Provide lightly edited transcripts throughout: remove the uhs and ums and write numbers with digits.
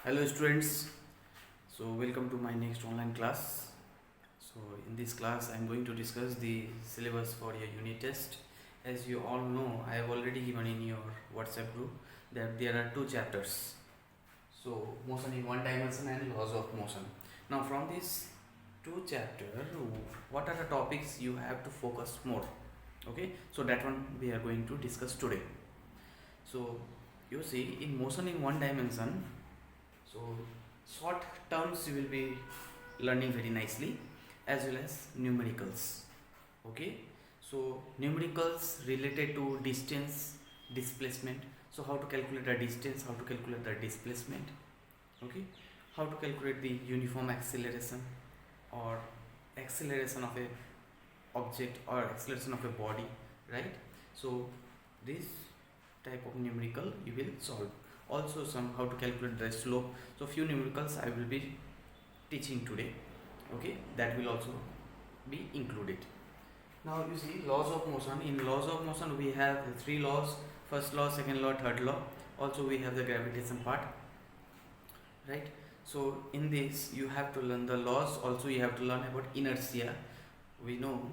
Hello students, so welcome to my next online class. So in this class I am going to discuss the syllabus for your unit test. As you all know, I have already given in your WhatsApp group that there are two chapters. So motion in one dimension and laws of motion. Now from these two chapters, what are the topics you have to focus more? Okay, so that one we are going to discuss today. So you see, in motion in one dimension, so short terms you will be learning very nicely, as well as numericals. Okay, so numericals related to distance, displacement. So how to calculate the distance, how to calculate the displacement. Okay, how to calculate the uniform acceleration or acceleration of a object or acceleration of a body, right? So this type of numerical you will solve. Also some how to calculate the slope. So few numericals I will be teaching today. Okay, that will also be included. Now you see laws of motion. In laws of motion we have three laws: first law, second law, third law. Also we have the gravitation part, right? So in this you have to learn the laws. Also you have to learn about inertia. We know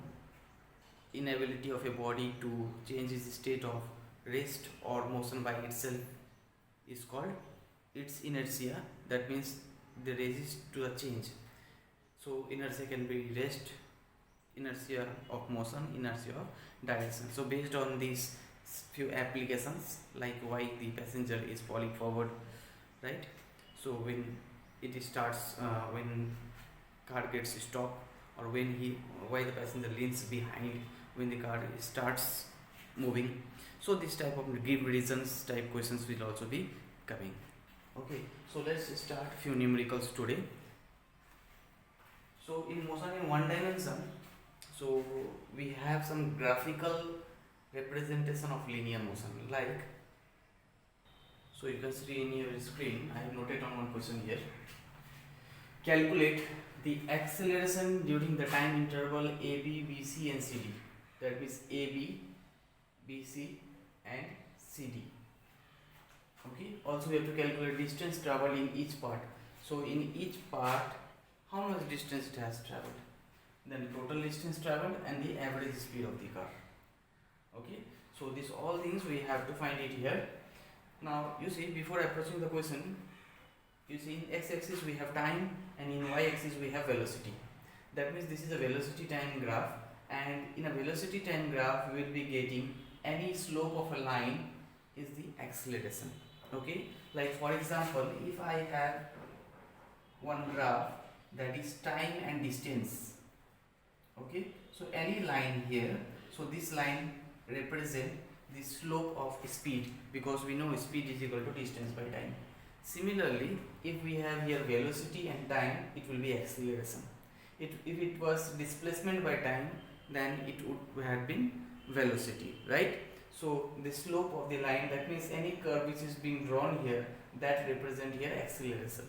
inability of a body to change its state of rest or motion by itself is called its inertia. That means they resist to the change. So inertia can be rest, inertia of motion, inertia of direction. So based on these few applications, like why the passenger is falling forward, right? So when it starts, when car gets stopped, or why the passenger leans behind when the car starts moving. So this type of give reasons type questions will also be coming. Okay, so let's start few numericals today. So in motion in one dimension, so we have some graphical representation of linear motion, like, so you can see in your screen I have noted on one question here. Calculate the acceleration during the time interval AB, BC and CD. That means AB, BC and CD. Okay, also we have to calculate distance traveled in each part. So in each part, how much distance it has traveled, then total distance traveled and the average speed of the car. Okay, so these all things we have to find it here. Now you see, before approaching the question, you see in x-axis we have time and in y-axis we have velocity. That means this is a velocity time graph, and in a velocity time graph we will be getting any slope of a line is the acceleration. Okay, like for example, if I have one graph that is time and distance, okay, so any line here, so this line represent the slope of speed, because we know speed is equal to distance by time. Similarly, if we have here velocity and time, it will be acceleration. If it was displacement by time, then it would have been velocity, right? So the slope of the line, that means any curve which is being drawn here, that represent here acceleration.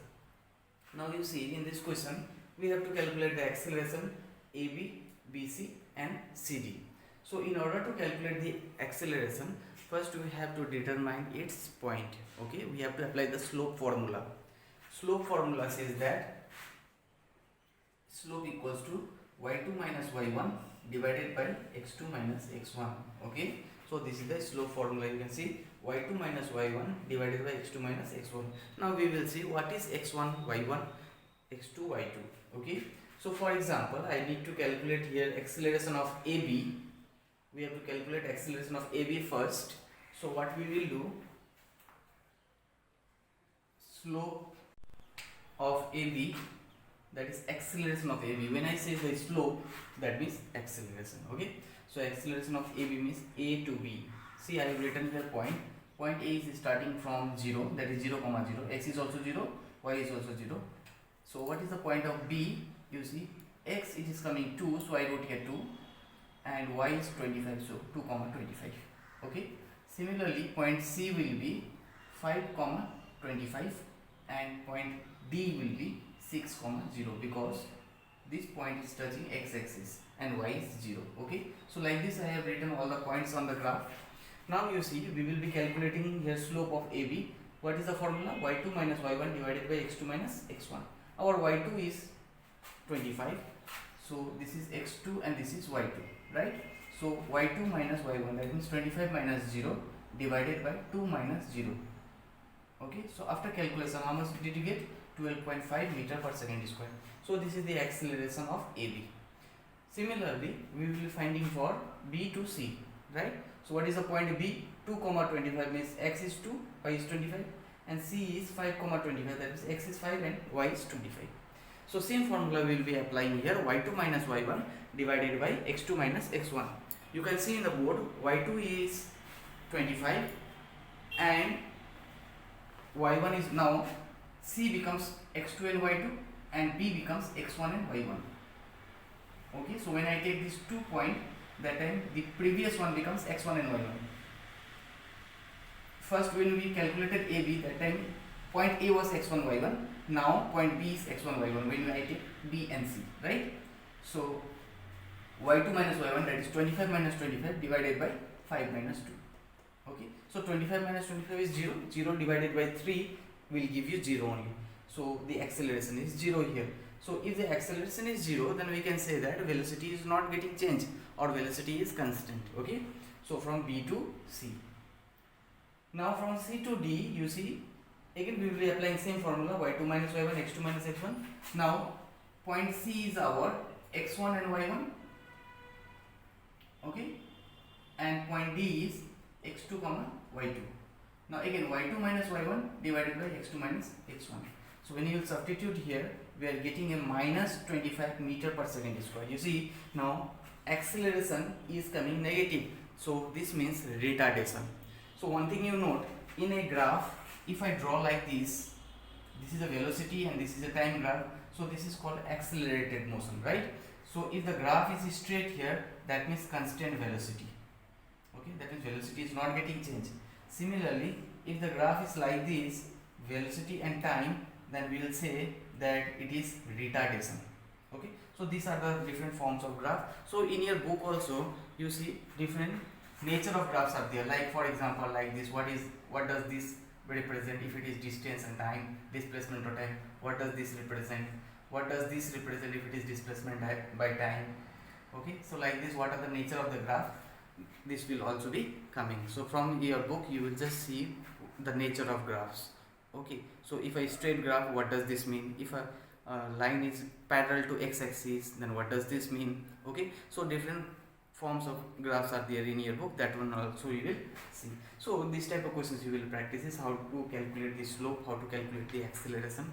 Now you see in this question we have to calculate the acceleration AB, BC and CD. So in order to calculate the acceleration, first we have to determine its point. Okay, we have to apply the slope formula. Slope formula says that slope equals to y2 minus y1 divided by x2 minus x1. Okay, so this is the slope formula. You can see y2 minus y1 divided by x2 minus x1. Now we will see what is x1 y1, x2 y2. Okay, so for example, I need to calculate here acceleration of AB. We have to calculate acceleration of AB first. So what we will do, slope of AB, that is acceleration of AB. When I say the slope, that means acceleration. Okay, so acceleration of AB means A to B. See, I have written here point. Point A is starting from 0, that is 0, 0. X is also 0, Y is also 0. So what is the point of B? You see, X it is coming 2, so I wrote here 2, and Y is 25, so 2, 25. Okay. Similarly, point C will be 5, 25, and point D will be 6, 0, because this point is touching x-axis and y is 0. Okay, so like this I have written all the points on the graph. Now you see, we will be calculating here slope of AB. What is the formula? y2 minus y1 divided by x2 minus x1. Our y2 is 25. So this is x2 and this is y2, right? So y2 minus y1, that means 25 minus 0 divided by 2 minus 0. Okay, so after calculation, how much did you get? 12.5 meter per second square. So this is the acceleration of AB. Similarly, we will be finding for B to C, right? So what is the point B? 2, 25 means x is 2, y is 25, and C is 5, 25, that means x is 5 and y is 25. So same formula we will be applying here, y2 minus y1 divided by x2 minus x1. You can see in the board, y2 is 25 and y1 is now, C becomes x2 and y2 and B becomes x1 and y1. Okay, so when I take these 2 points, that time the previous one becomes x1 and y1. First when we calculated AB, that time point A was x1 y1, now point B is x1 y1 when I take B and C, right? So y2 minus y1, that is 25 minus 25 divided by 5 minus 2. Okay, so 25 minus 25 is 0, 0 divided by 3 will give you 0 only. So the acceleration is 0 here. So if the acceleration is 0, then we can say that velocity is not getting changed or velocity is constant. Okay, so from B to C. Now from C to D, you see, again we will be applying same formula, y2 minus y1, x2 minus x1. Now point C is our x1 and y1. Okay, and point D is x2 comma y2. Now again y2 minus y1 divided by x2 minus x1. So when you will substitute here, we are getting a minus 25 meter per second square. You see, now acceleration is coming negative, so this means retardation. So one thing you note, in a graph, if I draw like this is a velocity and this is a time graph, so this is called accelerated motion, right? So if the graph is straight here, that means constant velocity. Okay, that means velocity is not getting changed. Similarly, if the graph is like this, velocity and time, then we will say that it is retardation. Okay, so these are the different forms of graph. So in your book also you see different nature of graphs are there, like for example like this, what does this represent? If it is distance and time, displacement or time, what does this represent? What does this represent if it is displacement by time? Okay, so like this, what are the nature of the graph? This will also be coming. So from your book you will just see the nature of graphs. Okay, so if a straight graph, what does this mean? If a line is parallel to x-axis, then what does this mean? Okay, so different forms of graphs are there in your book, that one also you will see. So this type of questions you will practice is how to calculate the slope, how to calculate the acceleration.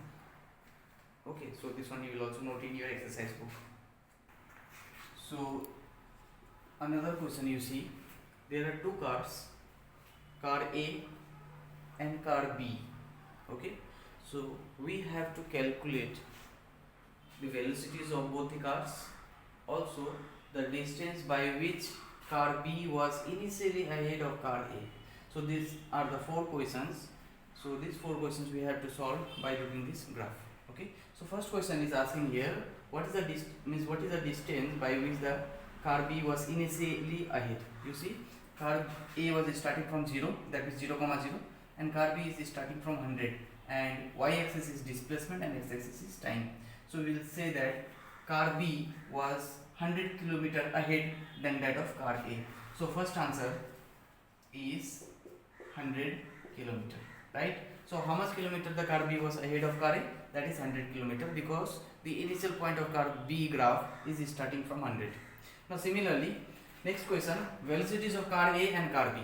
Okay, so this one you will also note in your exercise book. So another question, you see, there are two cars, car A and car B. Okay, so we have to calculate the velocities of both the cars, also the distance by which car B was initially ahead of car A. So these are the 4 questions. So these 4 questions we have to solve by looking this graph. Okay, so first question is asking here, what is the distance by which the car B was initially ahead? You see, car A was starting from 0, that is 0, 0, and car B is starting from 100, and y-axis is displacement and x-axis is time. So we will say that car B was 100 km ahead than that of car A. So first answer is 100 km, right? So how much kilometer the car B was ahead of car A? That is 100 km, because the initial point of car B graph is starting from 100. Now similarly, next question, velocities of car A and car B.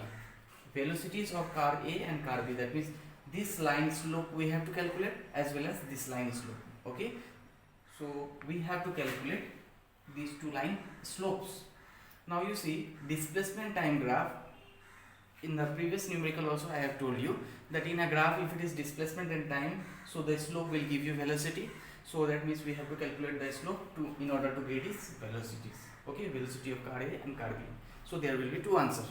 Velocities of car A and car B, that means this line slope we have to calculate as well as this line slope. Okay, so we have to calculate these two line slopes. Now you see, displacement time graph, in the previous numerical also I have told you that in a graph, if it is displacement and time, so the slope will give you velocity. So that means we have to calculate the slope in order to get its velocities. Okay, velocity of car A and car B. So there will be 2 answers.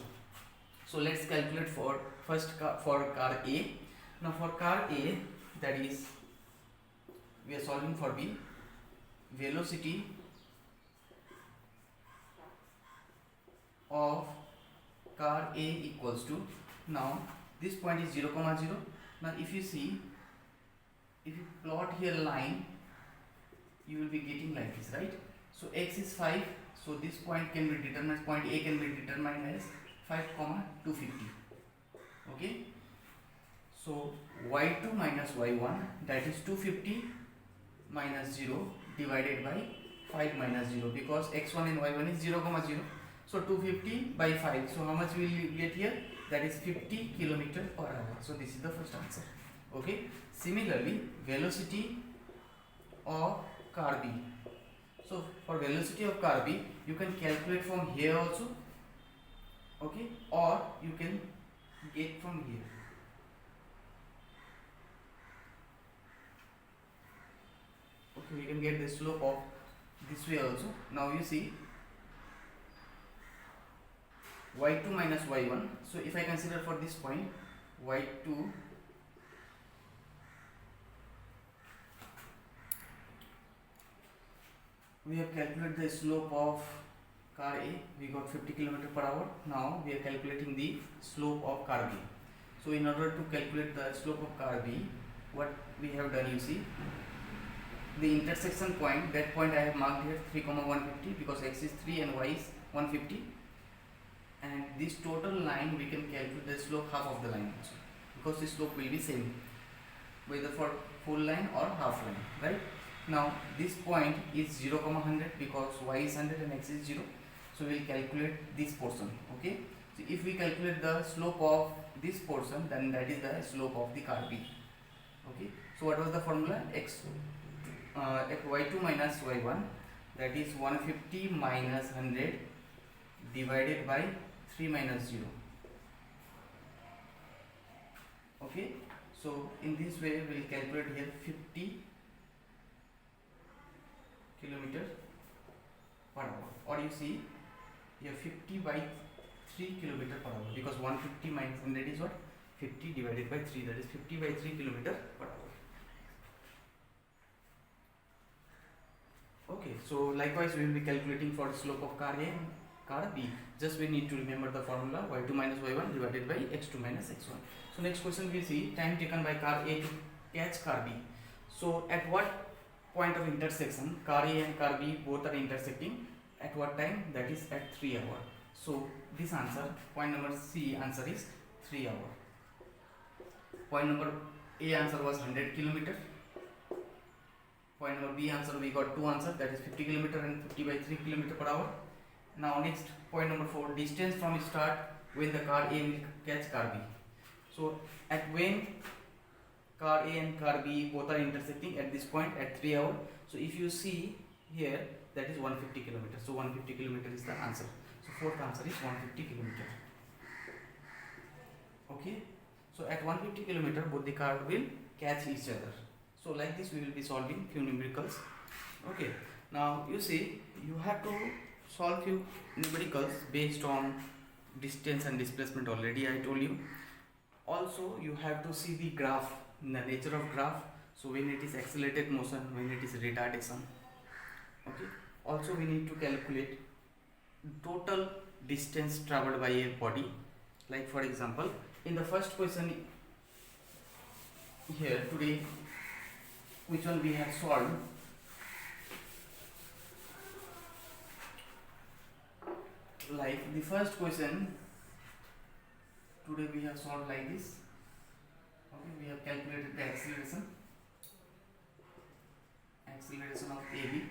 So let's calculate for car A. Now for car A, that is, we are solving for B, velocity of car A equals to, now this point is 0, 0, Now if you see, if you plot here line, you will be getting like this, right? So x is 5, so this point can be determined, point A can be determined as 5 comma 250. Okay, so y2 minus y1, that is 250 minus 0 divided by 5 minus 0, because x1 and y1 is 0 comma 0. So 250 by 5, so how much will you get here? That is 50 kilometer per hour. So this is the first answer. Okay, similarly velocity of car B. So for velocity of car B, you can calculate from here also, okay, or you can get from here. Okay, we can get the slope of this way also. Now you see y2 minus y1. So if I consider for this point y2 we have calculated the slope of car A, we got 50 km per hour. Now we are calculating the slope of car B. So in order to calculate the slope of car B, what we have done, you see, the intersection point, that point I have marked here 3, 150, because x is 3 and y is 150, and this total line we can calculate the slope half of the line also, because the slope will be same whether for full line or half line, right? Now this point is 0, 100, because y is 100 and x is 0, so we will calculate this portion. Okay, so if we calculate the slope of this portion, then that is the slope of the car B. Okay, so what was the formula? y2 minus y1, that is 150 minus 100 divided by 3 minus 0. Okay, so in this way we will calculate here 50 kilometer per hour, or you see here 50 by 3 kilometer per hour, because 150 minus 100 is what? 50 divided by 3, that is 50 by 3 kilometer per hour. Okay, so likewise we will be calculating for the slope of car A and car B. Just we need to remember the formula y2 minus y1 divided by x2 minus x1. So next question we see time taken by car A to catch car B. So at what point of intersection car A and car B both are intersecting? At what time? That is at 3 hours. So this answer, point number C answer is 3 hours. Point number A answer was 100 kilometer. Point number B answer, we got two answers, that is 50 km and 50 by 3 km per hour. Now next, point number 4, distance from start when the car A will catch car B. So at when car A and car B both are intersecting at this point at 3 hours. So if you see here, that is 150 km. So 150 km is the answer. So fourth answer is 150 km. Okay. So at 150 km both the car will catch each other. So like this we will be solving few numericals. Okay, now you see you have to solve few numericals based on distance and displacement, already I told you. Also you have to see the graph, the nature of graph. So when it is accelerated motion, when it is retardation. Okay, also we need to calculate total distance traveled by a body. Like for example, in the first question here today, which one we have solved, like the first question today we have solved like this. Okay, we have calculated the acceleration of AB,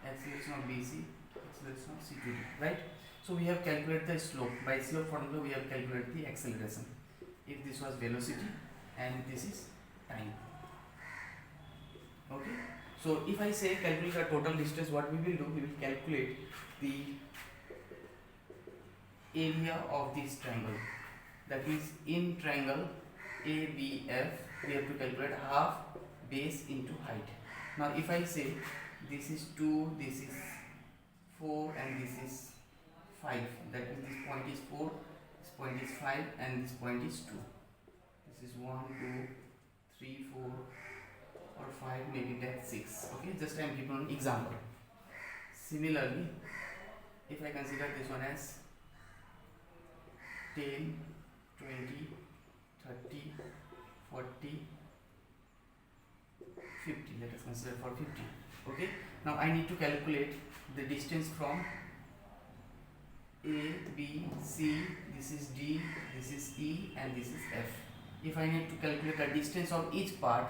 acceleration of BC, acceleration of C to D, right? So we have calculated the slope. By slope formula we have calculated the acceleration. If this was velocity and this is time. Okay, so if I say calculate the total distance, what we will do, we will calculate the area of this triangle, that is in triangle ABF we have to calculate half base into height. Now if I say this is 2, this is 4 and this is 5, that means this point is 4, this point is 5 and this point is 2. This is 1, 2, 3, 4 or 5, maybe that's 6. Okay, just I am giving an example. Similarly, if I consider this one as 10, 20, 30, 40, 50. Let us consider for 50. Okay, now I need to calculate the distance from A, B, C, this is D, this is E, and this is F. If I need to calculate the distance of each part,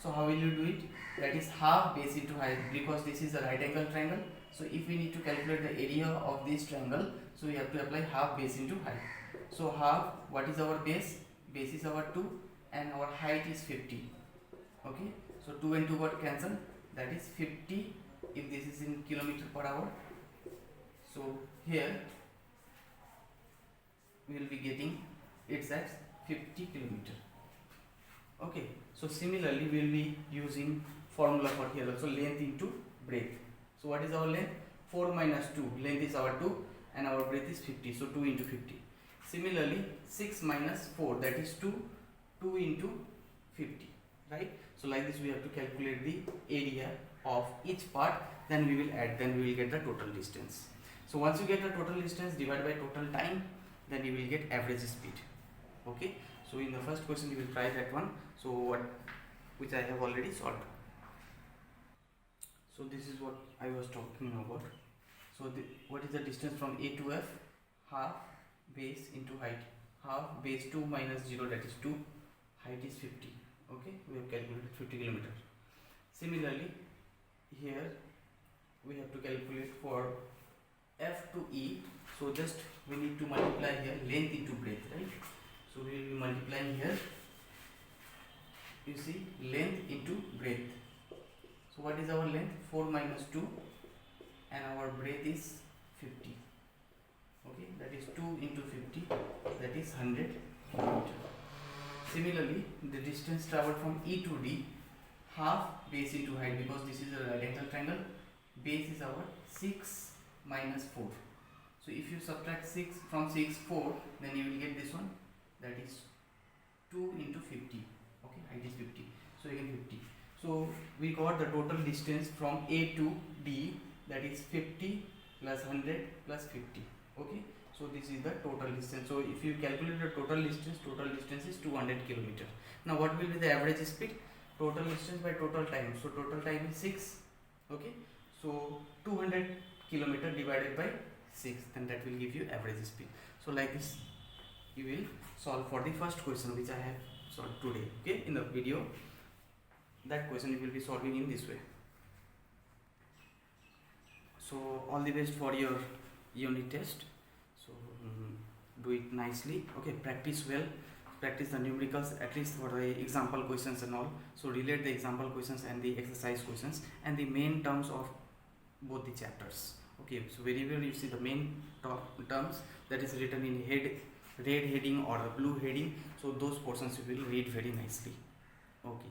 so how will you do it? That is half base into height, because this is a right angle triangle. So if we need to calculate the area of this triangle, so we have to apply half base into height. So half, what is our base? Base is our 2 and our height is 50. Okay, so 2 and 2 got cancelled, that is 50 if this is in kilometer per hour. So here we will be getting it's at 50 kilometer. Okay, so similarly we will be using formula for here also, length into breadth. So what is our length? 4 minus 2, length is our 2 and our breadth is 50, so 2 into 50. Similarly 6 minus 4, that is 2, 2 into 50, right? So like this we have to calculate the area of each part, then we will add, then we will get the total distance. So once you get the total distance divided by total time, then you will get average speed. Okay, so in the first question you will try that one, so what which I have already solved. So this is what I was talking about. So what is the distance from A to F? Half base into height. Half base 2 minus 0, that is 2. Height is 50. Okay, we have calculated 50 kilometer. Similarly here we have to calculate for F to E. So just we need to multiply here length into breadth, right? So we will be multiplying here, you see, length into breadth. So what is our length? 4 minus 2 and our breadth is 50. Okay, that is 2 into 50, that is 100 kilometer. Similarly, the distance traveled from E to D, half base into height, because this is a right angle triangle. Base is our 6 minus 4. So if you subtract 6 from 6, 4, then you will get this one, that is 2 into 50. Okay, height is 50. So again 50. So we got the total distance from A to D, that is 50 plus 100 plus 50. Okay, so this is the total distance. So if you calculate the total distance is 200 kilometer. Now what will be the average speed? Total distance by total time. So total time is 6. Okay, so 200 kilometer divided by 6, then that will give you average speed. So like this you will solve for the first question which I have solved today. Okay, in the video that question you will be solving in this way. So all the best for your unit test. So do it nicely. Okay, practice well, practice the numericals at least for the example questions and all. So relate the example questions and the exercise questions and the main terms of both the chapters. Okay, so wherever you see the main terms that is written in red heading or the blue heading, so those portions you will read very nicely. Okay.